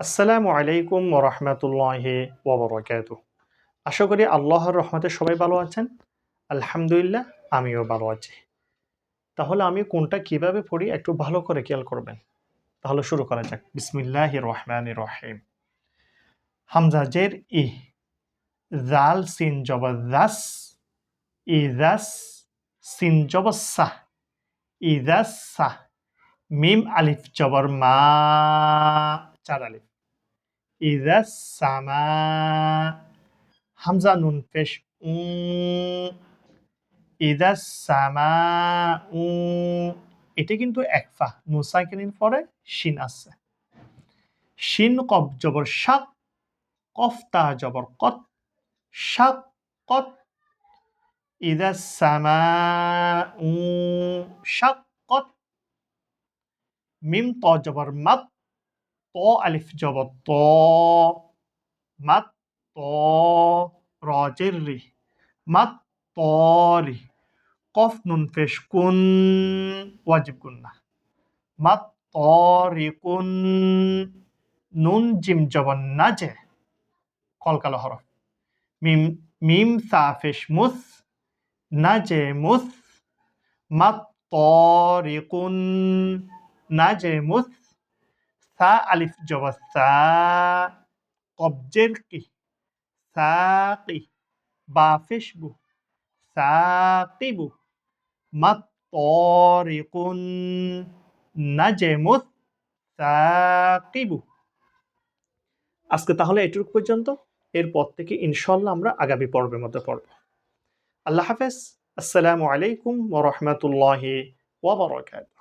আসসালামু আলাইকুম ওয়া রাহমাতুল্লাহি ওয়া বারাকাতুহু। আশা করি আল্লাহর রহমতে সবাই ভালো আছেন। আলহামদুলিল্লাহ আমিও ভালো আছি। তাহলে আমি কোনটা কিভাবে পড়ি একটু ভালো করে খেয়াল করবেন। তাহলে শুরু করা যাক। বিসমিল্লাহির রহমানির রহিম। হামজা জের ই, জাল সিন জবর জাস, ইজাস, সিন জবর সাহ, ইজাস সাহ, মিম আলিফ জবর মা, চার আলিফ, ইজাস সামা, হামজা নুন পেশ উ, ইদাস সামা উ, এটা কিন্তু একফা নুন সাকিনের পরে শিন আছে। শিন কফ জবর শাক, কফ তা জবর কত, শাক কত, ইদাস সামা উ শাক কত, মিম ত জবর মাত, ত আলিফ জবর ত, মাত ত, র জের রি, মাত তরি, কফ নুন পেশ কুন, ওয়াজিব গুন্না, মাত তরিকুন, নুন জিম জবর নাজে, কলকালো হরফ, মিম মিম সা পেশ মুস, নাজে মুস, মাত তরিকুন, নাজে মুস, সা আলিফ জবর সা, কবজের কি, সাকি, বা পেশ বু, সাকিবু, মাত তরিকুন, নাজেমুস সাকিবু। আজকে তাহলে এটুকু পর্যন্ত। এরপর থেকে ইনশাল্লাহ আমরা আগামী পর্বের মধ্যে পড়ব। আল্লাহ হাফেজ। আসসালামু আলাইকুম ওয়া রাহমাতুল্লাহি ওয়া বারাকাতুহু।